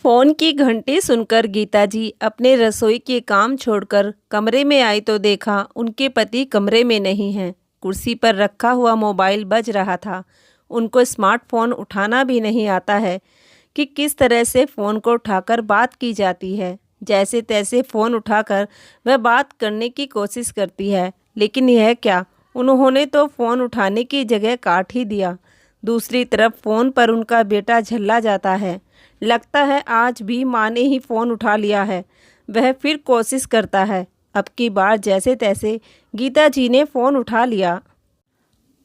Phone की घंटी सुनकर गीता जी अपने रसोई के काम छोड़कर कमरे में आई तो देखा उनके पति कमरे में नहीं हैं। कुर्सी पर रखा हुआ मोबाइल बज रहा था। उनको स्मार्टफोन उठाना भी नहीं आता है कि किस तरह से फ़ोन को उठाकर बात की जाती है। जैसे तैसे फ़ोन उठाकर वह बात करने की कोशिश करती है, लेकिन यह क्या, उन्होंने तो फ़ोन उठाने की जगह काट ही दिया। दूसरी तरफ फ़ोन पर उनका बेटा झल्ला जाता है। लगता है आज भी माँ ने ही फ़ोन उठा लिया है। वह फिर कोशिश करता है। अब की बार जैसे तैसे गीता जी ने फ़ोन उठा लिया।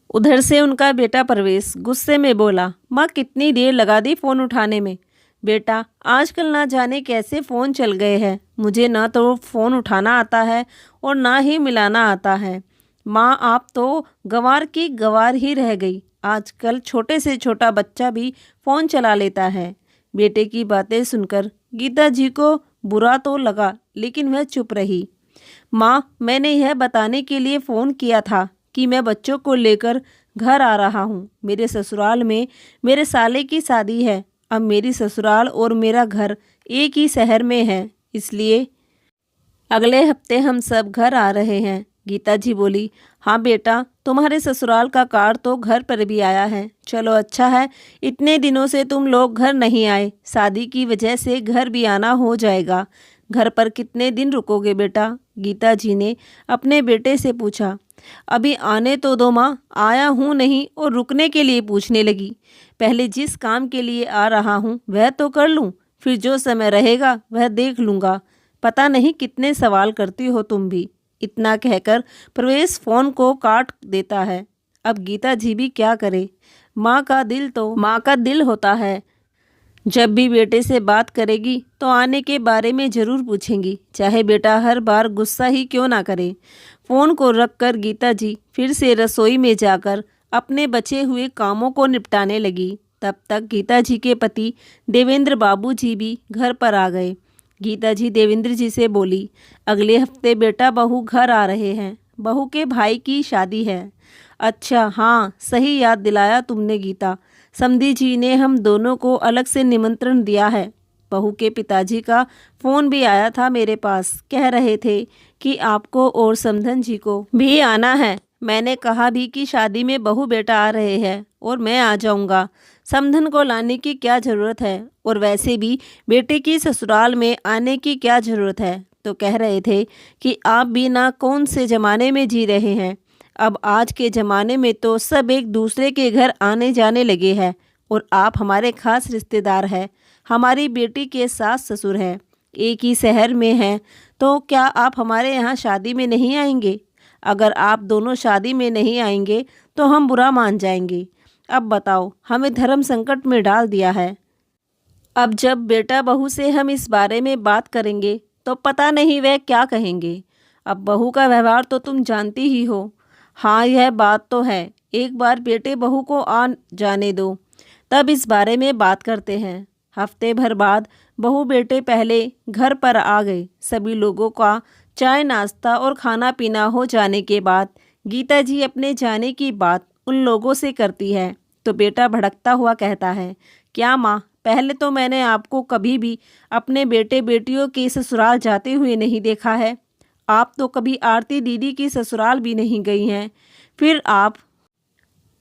उधर से उनका बेटा परवेश गुस्से में बोला, माँ कितनी देर लगा दी फ़ोन उठाने में। बेटा आजकल ना जाने कैसे फ़ोन चल गए हैं, मुझे ना तो फ़ोन उठाना आता है और ना ही मिलाना आता है। माँ आप तो गंवार की गंवार ही रह गई। आजकल छोटे से छोटा बच्चा भी फ़ोन चला लेता है। बेटे की बातें सुनकर गीता जी को बुरा तो लगा, लेकिन वह चुप रही। माँ मैंने यह बताने के लिए फ़ोन किया था कि मैं बच्चों को लेकर घर आ रहा हूँ। मेरे ससुराल में मेरे साले की शादी है। अब मेरी ससुराल और मेरा घर एक ही शहर में है, इसलिए अगले हफ्ते हम सब घर आ रहे हैं। गीता जी बोली, हाँ बेटा तुम्हारे ससुराल का कार्ड तो घर पर भी आया है। चलो अच्छा है, इतने दिनों से तुम लोग घर नहीं आए, शादी की वजह से घर भी आना हो जाएगा। घर पर कितने दिन रुकोगे बेटा? गीता जी ने अपने बेटे से पूछा। अभी आने तो दो माँ, आया हूँ नहीं और रुकने के लिए पूछने लगी। पहले जिस काम के लिए आ रहा हूँ वह तो कर लूँ, फिर जो समय रहेगा वह देख लूँगा। पता नहीं कितने सवाल करती हो तुम भी। इतना कहकर प्रवेश फ़ोन को काट देता है। अब गीता जी भी क्या करे, माँ का दिल तो माँ का दिल होता है। जब भी बेटे से बात करेगी तो आने के बारे में ज़रूर पूछेंगी, चाहे बेटा हर बार गुस्सा ही क्यों ना करे। फ़ोन को रखकर गीता जी फिर से रसोई में जाकर अपने बचे हुए कामों को निपटाने लगी। तब तक गीता जी के पति देवेंद्र बाबू जी भी घर पर आ गए। गीता जी देवेंद्र जी से बोली, अगले हफ्ते बेटा बहू घर आ रहे हैं, बहू के भाई की शादी है। अच्छा हाँ, सही याद दिलाया तुमने गीता। समधी जी ने हम दोनों को अलग से निमंत्रण दिया है। बहू के पिताजी का फ़ोन भी आया था मेरे पास, कह रहे थे कि आपको और समधन जी को भी आना है। मैंने कहा भी कि शादी में बहू बेटा आ रहे हैं और मैं आ जाऊंगा, समधन को लाने की क्या ज़रूरत है, और वैसे भी बेटे की ससुराल में आने की क्या ज़रूरत है। तो कह रहे थे कि आप भी ना कौन से ज़माने में जी रहे हैं। अब आज के ज़माने में तो सब एक दूसरे के घर आने जाने लगे हैं, और आप हमारे खास रिश्तेदार हैं। हमारी बेटी के सास ससुर हैं, एक ही शहर में हैं, तो क्या आप हमारे यहाँ शादी में नहीं आएंगे? अगर आप दोनों शादी में नहीं आएंगे तो हम बुरा मान जाएंगे। अब बताओ, हमें धर्म संकट में डाल दिया है। अब जब बेटा बहू से हम इस बारे में बात करेंगे तो पता नहीं वह क्या कहेंगे। अब बहू का व्यवहार तो तुम जानती ही हो। हाँ यह बात तो है, एक बार बेटे बहू को आ जाने दो, तब इस बारे में बात करते हैं। हफ्ते भर बाद बहू बेटे पहले घर पर आ गए। सभी लोगों का चाय नाश्ता और खाना पीना हो जाने के बाद गीता जी अपने जाने की बात उन लोगों से करती है, तो बेटा भड़कता हुआ कहता है, क्या माँ, पहले तो मैंने आपको कभी भी अपने बेटे बेटियों के ससुराल जाते हुए नहीं देखा है। आप तो कभी आरती दीदी की ससुराल भी नहीं गई हैं, फिर आप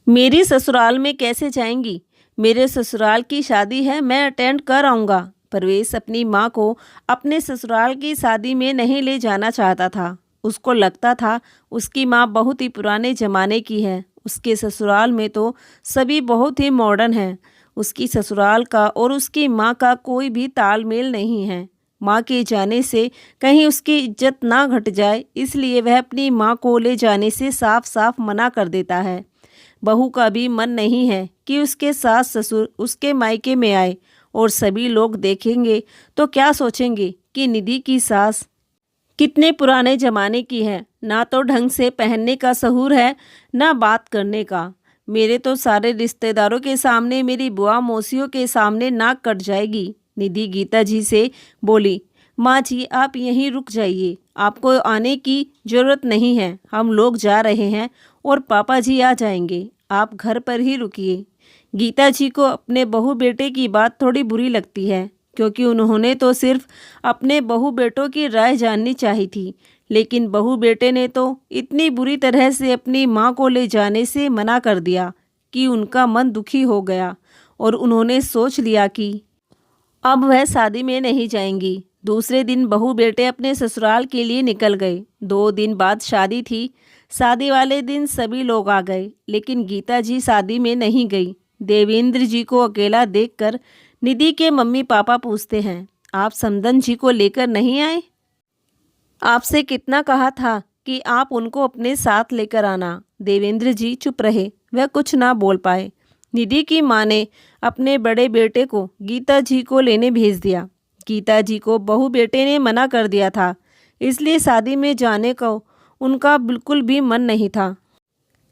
मेरी ससुराल में कैसे जाएंगी? मेरे ससुराल की शादी है, मैं अटेंड कर आऊँगा। परवेश अपनी माँ को अपने ससुराल की शादी में नहीं ले जाना चाहता था। उसको लगता था उसकी माँ बहुत ही पुराने ज़माने की है। उसके ससुराल में तो सभी बहुत ही मॉडर्न हैं। उसकी ससुराल का और उसकी माँ का कोई भी तालमेल नहीं है। माँ के जाने से कहीं उसकी इज्जत ना घट जाए, इसलिए वह अपनी माँ को ले जाने से साफ साफ मना कर देता है। बहू का भी मन नहीं है कि उसके सास ससुर उसके मायके में आए, और सभी लोग देखेंगे तो क्या सोचेंगे कि निधि की सास कितने पुराने ज़माने की है, ना तो ढंग से पहनने का सहूर है, ना बात करने का। मेरे तो सारे रिश्तेदारों के सामने, मेरी बुआ मौसियों के सामने नाक कट जाएगी। निधि गीता जी से बोली, माँ जी आप यहीं रुक जाइए, आपको आने की ज़रूरत नहीं है, हम लोग जा रहे हैं और पापा जी आ जाएंगे, आप घर पर ही रुकिए। गीता जी को अपने बहू बेटे की बात थोड़ी बुरी लगती है। क्योंकि उन्होंने तो सिर्फ अपने बहू बेटों की राय जाननी चाहिए थी, लेकिन बहू बेटे ने तो इतनी बुरी तरह से अपनी माँ को ले जाने से मना कर दिया कि उनका मन दुखी हो गया और उन्होंने सोच लिया कि अब वह शादी में नहीं जाएंगी। दूसरे दिन बहू बेटे अपने ससुराल के लिए निकल गए। 2 दिन बाद शादी थी। शादी वाले दिन सभी लोग आ गए, लेकिन गीता जी शादी में नहीं गई। देवेंद्र जी को अकेला देखकर निधि के मम्मी पापा पूछते हैं, आप समदन जी को लेकर नहीं आए? आपसे कितना कहा था कि आप उनको अपने साथ लेकर आना। देवेंद्र जी चुप रहे, वह कुछ ना बोल पाए। निधि की माँ ने अपने बड़े बेटे को गीता जी को लेने भेज दिया। गीता जी को बहू बेटे ने मना कर दिया था, इसलिए शादी में जाने को उनका बिल्कुल भी मन नहीं था।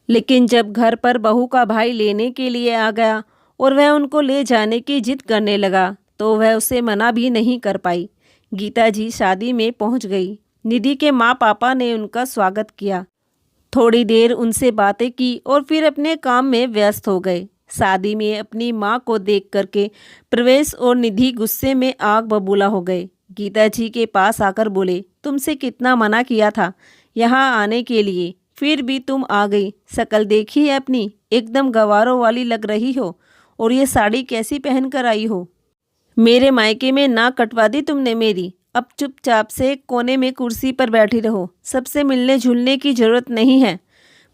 लेकिन जब घर पर बहू का भाई लेने के लिए आ गया और वह उनको ले जाने की जिद करने लगा, तो वह उसे मना भी नहीं कर पाई। गीता जी शादी में पहुंच गई। निधि के माँ पापा ने उनका स्वागत किया। थोड़ी देर उनसे बातें की और फिर अपने काम में व्यस्त हो गए। शादी में अपनी माँ को देख करके प्रवेश और निधि गुस्से में आग बबूला हो गए। गीता जी के पास आकर बोले, तुमसे कितना मना किया था यहाँ आने के लिए, फिर भी तुम आ गई। शक्ल देखी है अपनी, एकदम गवारों वाली लग रही हो। और ये साड़ी कैसी पहन कर आई हो? मेरे मायके में नाक कटवा दी तुमने मेरी। अब चुपचाप से कोने में कुर्सी पर बैठी रहो, सबसे मिलने जुलने की ज़रूरत नहीं है।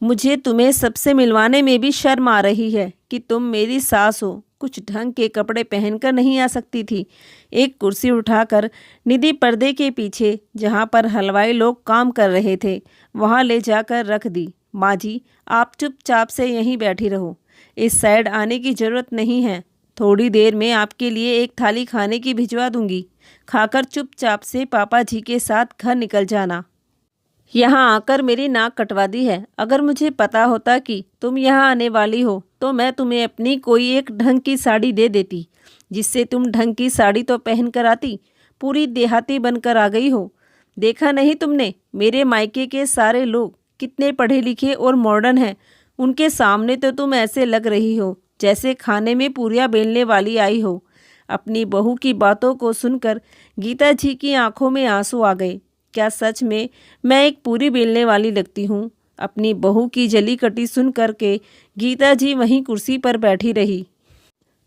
मुझे तुम्हें सबसे मिलवाने में भी शर्म आ रही है कि तुम मेरी सास हो, कुछ ढंग के कपड़े पहनकर नहीं आ सकती थी। एक कुर्सी उठाकर निधि पर्दे के पीछे, जहाँ पर हलवाई लोग काम कर रहे थे, वहाँ ले जाकर रख दी। माँ जी, आप चुपचाप से यहीं बैठी रहो, इस साइड आने की ज़रूरत नहीं है। थोड़ी देर में आपके लिए एक थाली खाने की भिजवा दूंगी, खाकर चुपचाप से पापा जी के साथ घर निकल जाना। यहाँ आकर मेरी नाक कटवा दी है। अगर मुझे पता होता कि तुम यहाँ आने वाली हो तो मैं तुम्हें अपनी कोई एक ढंग की साड़ी दे देती, जिससे तुम ढंग की साड़ी तो पहन कर आती। पूरी देहाती बनकर आ गई हो। देखा नहीं तुमने, मेरे मायके के सारे लोग कितने पढ़े लिखे और मॉडर्न हैं। उनके सामने तो तुम ऐसे लग रही हो जैसे खाने में पूरियाँ बेलने वाली आई हो। अपनी बहू की बातों को सुनकर गीता जी की आंखों में आंसू आ गए। क्या सच में मैं एक पूरी बेलने वाली लगती हूँ? अपनी बहू की जली कटी सुन करके गीता जी वहीं कुर्सी पर बैठी रही।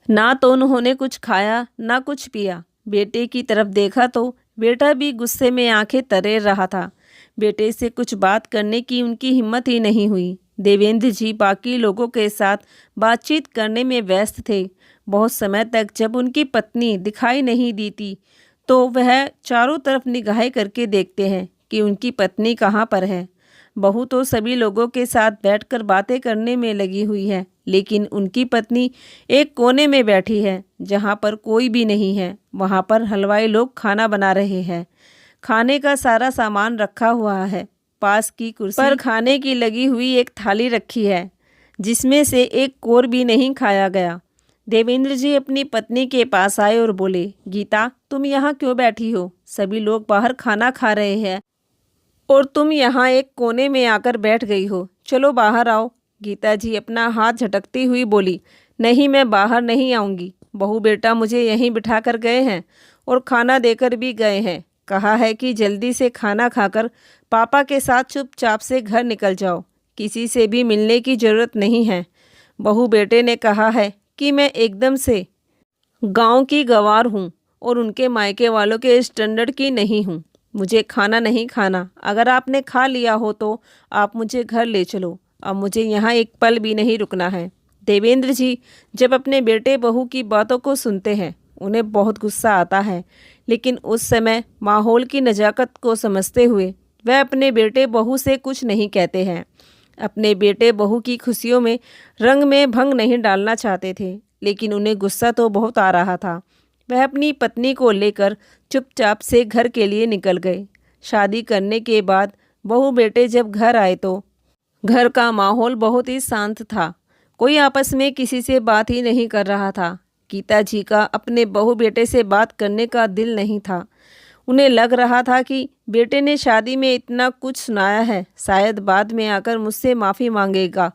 ना तो उन्होंने कुछ खाया ना कुछ पिया। बेटे की तरफ देखा तो बेटा भी गुस्से में आंखें तरेर रहा था। बेटे से कुछ बात करने की उनकी हिम्मत ही नहीं हुई। देवेंद्र जी बाकी लोगों के साथ बातचीत करने में व्यस्त थे। बहुत समय तक जब उनकी पत्नी दिखाई नहीं देती तो वह चारों तरफ निगाहें करके देखते हैं कि उनकी पत्नी कहाँ पर है। बहू तो सभी लोगों के साथ बैठकर बातें करने में लगी हुई है, लेकिन उनकी पत्नी एक कोने में बैठी है जहाँ पर कोई भी नहीं है। वहाँ पर हलवाई लोग खाना बना रहे हैं। खाने का सारा सामान रखा हुआ है। पास की कुर्सी पर खाने की लगी हुई एक थाली रखी है, जिसमें से एक कोर भी नहीं खाया गया। देवेंद्र जी अपनी पत्नी के पास आए और बोले, गीता, तुम यहाँ क्यों बैठी हो? सभी लोग बाहर खाना खा रहे हैं और तुम यहाँ एक कोने में आकर बैठ गई हो। चलो बाहर आओ। गीता जी अपना हाथ झटकती हुई बोली, नहीं, मैं बाहर नहीं आऊँगी। बहू बेटा मुझे यहीं बिठा कर गए हैं और खाना देकर भी गए हैं। कहा है कि जल्दी से खाना खाकर पापा के साथ चुपचाप से घर निकल जाओ, किसी से भी मिलने की ज़रूरत नहीं है। बहू बेटे ने कहा है कि मैं एकदम से गांव की गवार हूँ और उनके मायके वालों के स्टैंडर्ड की नहीं हूँ। मुझे खाना नहीं खाना। अगर आपने खा लिया हो तो आप मुझे घर ले चलो। अब मुझे यहाँ एक पल भी नहीं रुकना है। देवेंद्र जी जब अपने बेटे बहू की बातों को सुनते हैं उन्हें बहुत गुस्सा आता है, लेकिन उस समय माहौल की नज़ाकत को समझते हुए वह अपने बेटे बहू से कुछ नहीं कहते हैं। अपने बेटे बहू की खुशियों में रंग में भंग नहीं डालना चाहते थे, लेकिन उन्हें गुस्सा तो बहुत आ रहा था। वह अपनी पत्नी को लेकर चुपचाप से घर के लिए निकल गए। शादी करने के बाद बहू बेटे जब घर आए तो घर का माहौल बहुत ही शांत था। कोई आपस में किसी से बात ही नहीं कर रहा था। गीता जी का अपने बहू बेटे से बात करने का दिल नहीं था। उन्हें लग रहा था कि बेटे ने शादी में इतना कुछ सुनाया है, शायद बाद में आकर मुझसे माफ़ी मांगेगा।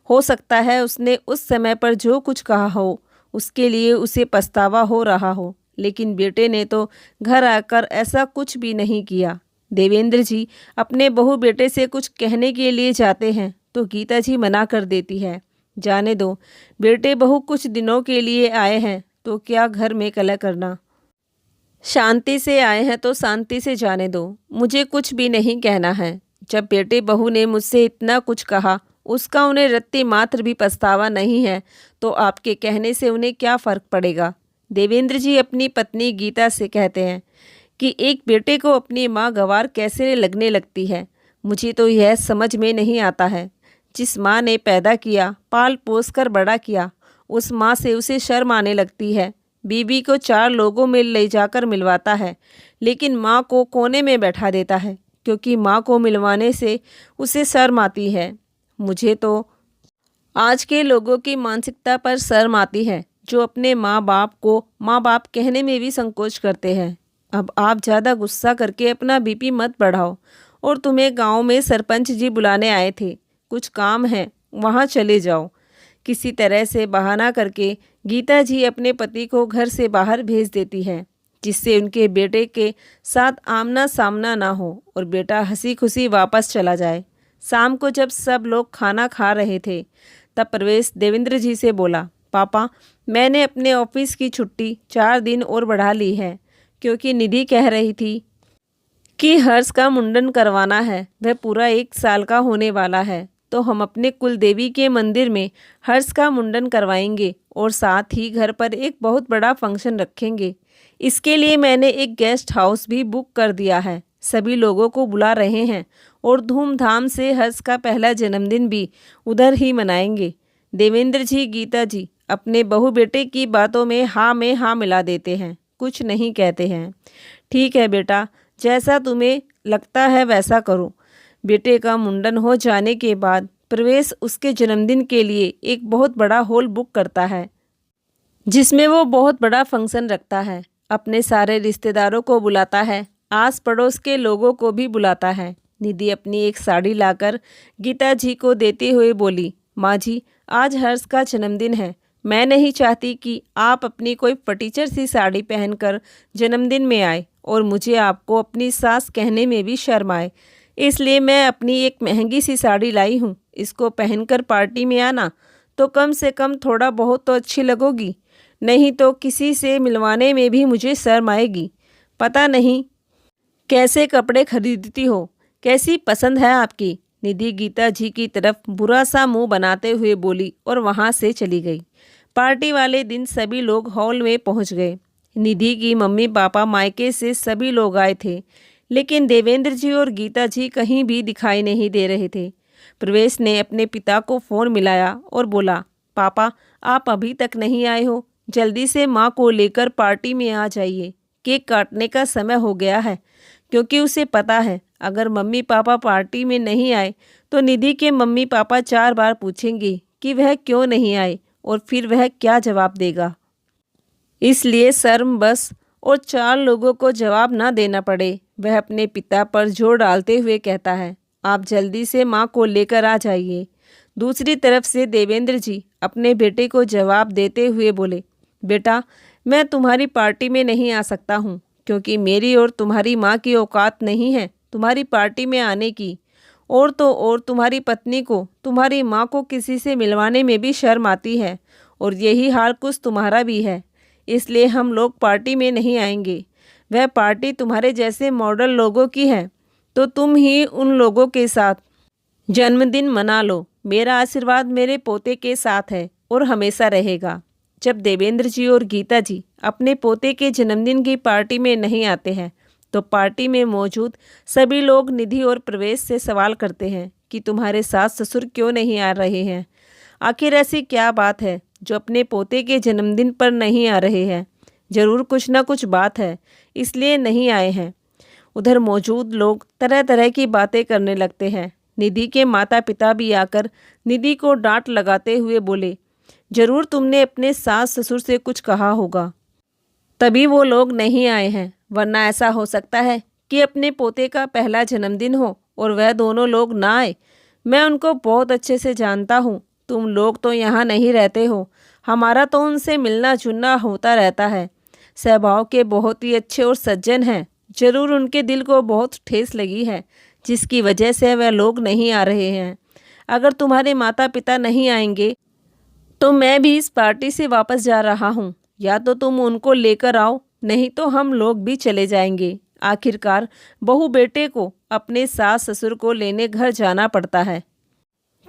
हो सकता है उसने उस समय पर जो कुछ कहा हो उसके लिए उसे पछतावा हो रहा हो, लेकिन बेटे ने तो घर आकर ऐसा कुछ भी नहीं किया। देवेंद्र जी अपने बहू बेटे से कुछ कहने के लिए जाते हैं तो गीता जी मना कर देती है। जाने दो, बेटे बहू कुछ दिनों के लिए आए हैं तो क्या घर में कलह करना। शांति से आए हैं तो शांति से जाने दो, मुझे कुछ भी नहीं कहना है। जब बेटे बहू ने मुझसे इतना कुछ कहा, उसका उन्हें रत्ती मात्र भी पछतावा नहीं है, तो आपके कहने से उन्हें क्या फ़र्क पड़ेगा। देवेंद्र जी अपनी पत्नी गीता से कहते हैं कि एक बेटे को अपनी माँ गंवार कैसे लगने लगती है। मुझे तो यह समझ में नहीं आता है। जिस माँ ने पैदा किया, पाल पोस कर बड़ा किया, उस माँ से उसे शर्म आने लगती है। बीवी को 4 लोगों में ले जाकर मिलवाता है, लेकिन माँ को कोने में बैठा देता है, क्योंकि माँ को मिलवाने से उसे शर्म आती है। मुझे तो आज के लोगों की मानसिकता पर शर्म आती है, जो अपने माँ बाप को माँ बाप कहने में भी संकोच करते हैं। अब आप ज़्यादा गुस्सा करके अपना बीपी मत बढ़ाओ। और तुम्हें गांव में सरपंच जी बुलाने आए थे, कुछ काम है, वहाँ चले जाओ। किसी तरह से बहाना करके गीता जी अपने पति को घर से बाहर भेज देती है, जिससे उनके बेटे के साथ आमना सामना ना हो और बेटा हंसी खुशी वापस चला जाए। शाम को जब सब लोग खाना खा रहे थे, तब प्रवेश देवेंद्र जी से बोला, पापा, मैंने अपने ऑफिस की छुट्टी 4 दिन और बढ़ा ली है, क्योंकि निधि कह रही थी कि हर्ष का मुंडन करवाना है। वह पूरा 1 साल का होने वाला है, तो हम अपने कुल देवी के मंदिर में हर्ष का मुंडन करवाएंगे और साथ ही घर पर एक बहुत बड़ा फंक्शन रखेंगे। इसके लिए मैंने एक गेस्ट हाउस भी बुक कर दिया है। सभी लोगों को बुला रहे हैं और धूमधाम से हर्ष का पहला जन्मदिन भी उधर ही मनाएंगे। देवेंद्र जी गीता जी अपने बहू बेटे की बातों में हाँ मिला देते हैं, कुछ नहीं कहते हैं। ठीक है बेटा, जैसा तुम्हें लगता है वैसा करो। बेटे का मुंडन हो जाने के बाद प्रवेश उसके जन्मदिन के लिए एक बहुत बड़ा हॉल बुक करता है, जिसमें वो बहुत बड़ा फंक्शन रखता है। अपने सारे रिश्तेदारों को बुलाता है, आस पड़ोस के लोगों को भी बुलाता है। निधि अपनी एक साड़ी लाकर गीता जी को देते हुए बोली, माँ जी, आज हर्ष का जन्मदिन है। मैं नहीं चाहती कि आप अपनी कोई फटीचर सी साड़ी पहनकर जन्मदिन में आए और मुझे आपको अपनी सास कहने में भी शर्म आए। इसलिए मैं अपनी एक महंगी सी साड़ी लाई हूँ। इसको पहनकर पार्टी में आना तो कम से कम थोड़ा बहुत तो अच्छी लगोगी, नहीं तो किसी से मिलवाने में भी मुझे शर्म आएगी। पता नहीं कैसे कपड़े खरीदती हो, कैसी पसंद है आपकी। निधि गीता जी की तरफ बुरा सा मुंह बनाते हुए बोली और वहाँ से चली गई। पार्टी वाले दिन सभी लोग हॉल में पहुँच गए। निधि की मम्मी पापा मायके से सभी लोग आए थे, लेकिन देवेंद्र जी और गीता जी कहीं भी दिखाई नहीं दे रहे थे। प्रवेश ने अपने पिता को फ़ोन मिलाया और बोला, पापा, आप अभी तक नहीं आए हो, जल्दी से माँ को लेकर पार्टी में आ जाइए। केक काटने का समय हो गया है, क्योंकि उसे पता है अगर मम्मी पापा पार्टी में नहीं आए तो निधि के मम्मी पापा 4 बार पूछेंगे कि वह क्यों नहीं आए, और फिर वह क्या जवाब देगा। इसलिए शर्म बस और 4 लोगों को जवाब ना देना पड़े, वह अपने पिता पर जोर डालते हुए कहता है, आप जल्दी से माँ को लेकर आ जाइए। दूसरी तरफ से देवेंद्र जी अपने बेटे को जवाब देते हुए बोले, बेटा, मैं तुम्हारी पार्टी में नहीं आ सकता हूँ, क्योंकि मेरी और तुम्हारी माँ की औकात नहीं है तुम्हारी पार्टी में आने की। और तो और तुम्हारी पत्नी को तुम्हारी माँ को किसी से मिलवाने में भी शर्म आती है, और यही हाल कुछ तुम्हारा भी है। इसलिए हम लोग पार्टी में नहीं आएंगे। वह पार्टी तुम्हारे जैसे मॉडल लोगों की है, तो तुम ही उन लोगों के साथ जन्मदिन मना लो। मेरा आशीर्वाद मेरे पोते के साथ है और हमेशा रहेगा। जब देवेंद्र जी और गीता जी अपने पोते के जन्मदिन की पार्टी में नहीं आते हैं, तो पार्टी में मौजूद सभी लोग निधि और प्रवेश से सवाल करते हैं कि तुम्हारे सास ससुर क्यों नहीं आ रहे हैं। आखिर ऐसी क्या बात है जो अपने पोते के जन्मदिन पर नहीं आ रहे हैं। ज़रूर कुछ ना कुछ बात है, इसलिए नहीं आए हैं। उधर मौजूद लोग तरह तरह की बातें करने लगते हैं। निधि के माता पिता भी आकर निधि को डांट लगाते हुए बोले, ज़रूर तुमने अपने सास ससुर से कुछ कहा होगा, तभी वो लोग नहीं आए हैं। वरना ऐसा हो सकता है कि अपने पोते का पहला जन्मदिन हो और वह दोनों लोग ना आए। मैं उनको बहुत अच्छे से जानता हूँ। तुम लोग तो यहाँ नहीं रहते हो, हमारा तो उनसे मिलना जुलना होता रहता है। स्वभाव के बहुत ही अच्छे और सज्जन हैं। जरूर उनके दिल को बहुत ठेस लगी है, जिसकी वजह से वह लोग नहीं आ रहे हैं। अगर तुम्हारे माता पिता नहीं आएंगे तो मैं भी इस पार्टी से वापस जा रहा हूँ। या तो तुम उनको लेकर आओ, नहीं तो हम लोग भी चले जाएंगे। आखिरकार बहू बेटे को अपने सास ससुर को लेने घर जाना पड़ता है।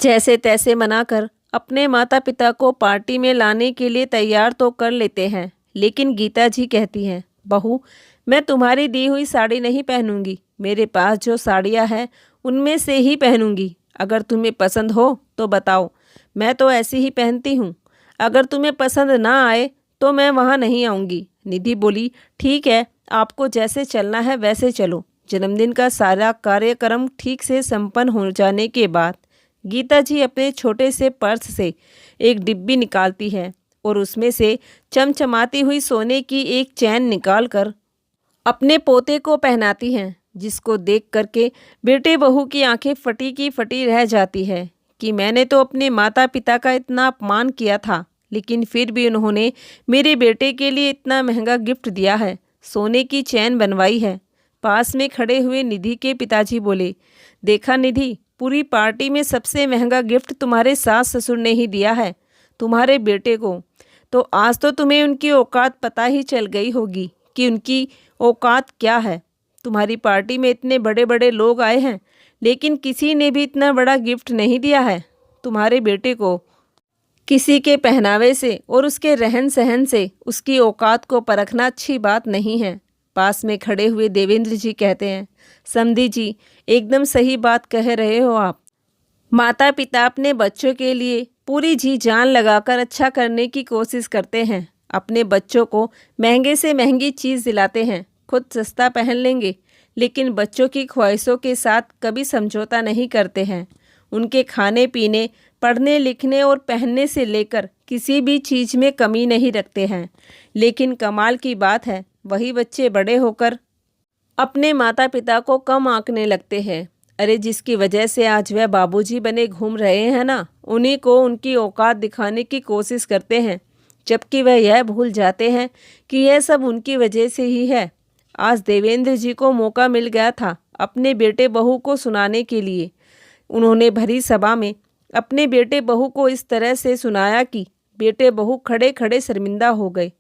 जैसे तैसे मनाकर अपने माता पिता को पार्टी में लाने के लिए तैयार तो कर लेते हैं, लेकिन गीता जी कहती हैं, बहू मैं तुम्हारी दी हुई साड़ी नहीं पहनूंगी। मेरे पास जो साड़ियाँ हैं उनमें से ही पहनूंगी। अगर तुम्हें पसंद हो तो बताओ, मैं तो ऐसी ही पहनती हूँ। अगर तुम्हें पसंद ना आए तो मैं वहाँ नहीं आऊँगी। निधि बोली, ठीक है, आपको जैसे चलना है वैसे चलो। जन्मदिन का सारा कार्यक्रम ठीक से संपन्न हो जाने के बाद गीता जी अपने छोटे से पर्स से एक डिब्बी निकालती है और उसमें से चमचमाती हुई सोने की एक चैन निकालकर अपने पोते को पहनाती हैं, जिसको देख करके बेटे बहू की आंखें फटी की फटी रह जाती है कि मैंने तो अपने माता पिता का इतना अपमान किया था, लेकिन फिर भी उन्होंने मेरे बेटे के लिए इतना महंगा गिफ्ट दिया है, सोने की चैन बनवाई है। पास में खड़े हुए निधि के पिताजी बोले, देखा निधि, पूरी पार्टी में सबसे महंगा गिफ्ट तुम्हारे सास ससुर ने ही दिया है तुम्हारे बेटे को। तो आज तो तुम्हें उनकी औकात पता ही चल गई होगी कि उनकी औकात क्या है। तुम्हारी पार्टी में इतने बड़े बड़े लोग आए हैं, लेकिन किसी ने भी इतना बड़ा गिफ्ट नहीं दिया है तुम्हारे बेटे को। किसी के पहनावे से और उसके रहन सहन से उसकी औकात को परखना अच्छी बात नहीं है। पास में खड़े हुए देवेंद्र जी कहते हैं, समधी जी एकदम सही बात कह रहे हो आप। माता पिता अपने बच्चों के लिए पूरी जी जान लगाकर अच्छा करने की कोशिश करते हैं। अपने बच्चों को महंगे से महंगी चीज़ दिलाते हैं, खुद सस्ता पहन लेंगे, लेकिन बच्चों की ख्वाहिशों के साथ कभी समझौता नहीं करते हैं। उनके खाने पीने, पढ़ने लिखने और पहनने से लेकर किसी भी चीज़ में कमी नहीं रखते हैं। लेकिन कमाल की बात है, वही बच्चे बड़े होकर अपने माता पिता को कम आंकने लगते हैं। अरे जिसकी वजह से आज वह बाबूजी बने घूम रहे हैं ना, उन्हीं को उनकी औकात दिखाने की कोशिश करते हैं, जबकि वह यह भूल जाते हैं कि यह सब उनकी वजह से ही है। आज देवेंद्र जी को मौका मिल गया था अपने बेटे बहू को सुनाने के लिए। उन्होंने भरी सभा में अपने बेटे बहू को इस तरह से सुनाया कि बेटे बहू खड़े खड़े शर्मिंदा हो गए।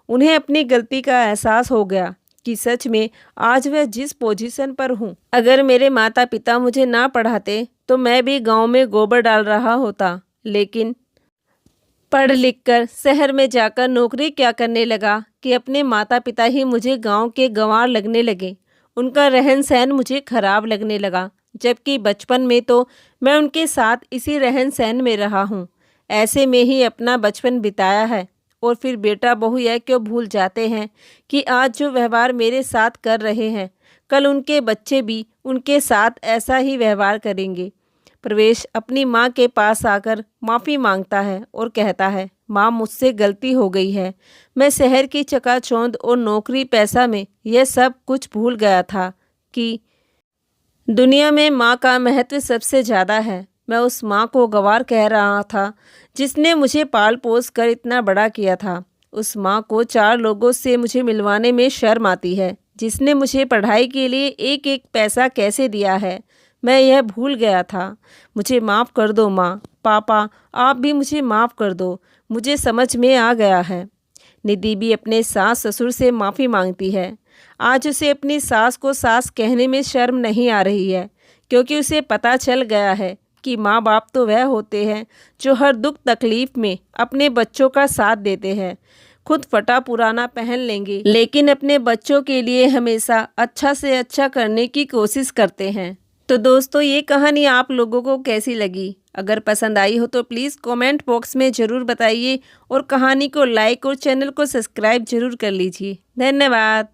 उन्हें अपनी गलती का एहसास हो गया कि सच में आज वह जिस पोजीशन पर हूँ, अगर मेरे माता पिता मुझे ना पढ़ाते तो मैं भी गांव में गोबर डाल रहा होता, लेकिन पढ़ लिख कर शहर में जाकर नौकरी क्या करने लगा कि अपने माता पिता ही मुझे गांव के गंवार लगने लगे। उनका रहन सहन मुझे खराब लगने लगा, जबकि बचपन में तो मैं उनके साथ इसी रहन सहन में रहा हूँ, ऐसे में ही अपना बचपन बिताया है। और फिर बेटा बहू यह क्यों भूल जाते हैं कि आज जो व्यवहार मेरे साथ कर रहे हैं, कल उनके बच्चे भी उनके साथ ऐसा ही व्यवहार करेंगे। प्रवेश अपनी माँ के पास आकर माफ़ी मांगता है और कहता है, माँ मुझसे गलती हो गई है। मैं शहर की चकाचौंध और नौकरी पैसा में यह सब कुछ भूल गया था कि दुनिया में माँ का महत्व सबसे ज़्यादा है। मैं उस माँ को गंवार कह रहा था जिसने मुझे पाल पोस कर इतना बड़ा किया था। उस माँ को चार लोगों से मुझे मिलवाने में शर्म आती है, जिसने मुझे पढ़ाई के लिए एक एक पैसा कैसे दिया है। मैं यह भूल गया था। मुझे माफ़ कर दो माँ। पापा आप भी मुझे माफ़ कर दो, मुझे समझ में आ गया है। निधि भी अपने सास ससुर से माफ़ी मांगती है। आज उसे अपनी सास को सास कहने में शर्म नहीं आ रही है, क्योंकि उसे पता चल गया है कि माँ बाप तो वह होते हैं जो हर दुख तकलीफ़ में अपने बच्चों का साथ देते हैं। खुद फटा पुराना पहन लेंगे, लेकिन अपने बच्चों के लिए हमेशा अच्छा से अच्छा करने की कोशिश करते हैं। तो दोस्तों ये कहानी आप लोगों को कैसी लगी? अगर पसंद आई हो तो प्लीज़ कमेंट बॉक्स में ज़रूर बताइए और कहानी को लाइक और चैनल को सब्सक्राइब ज़रूर कर लीजिए। धन्यवाद।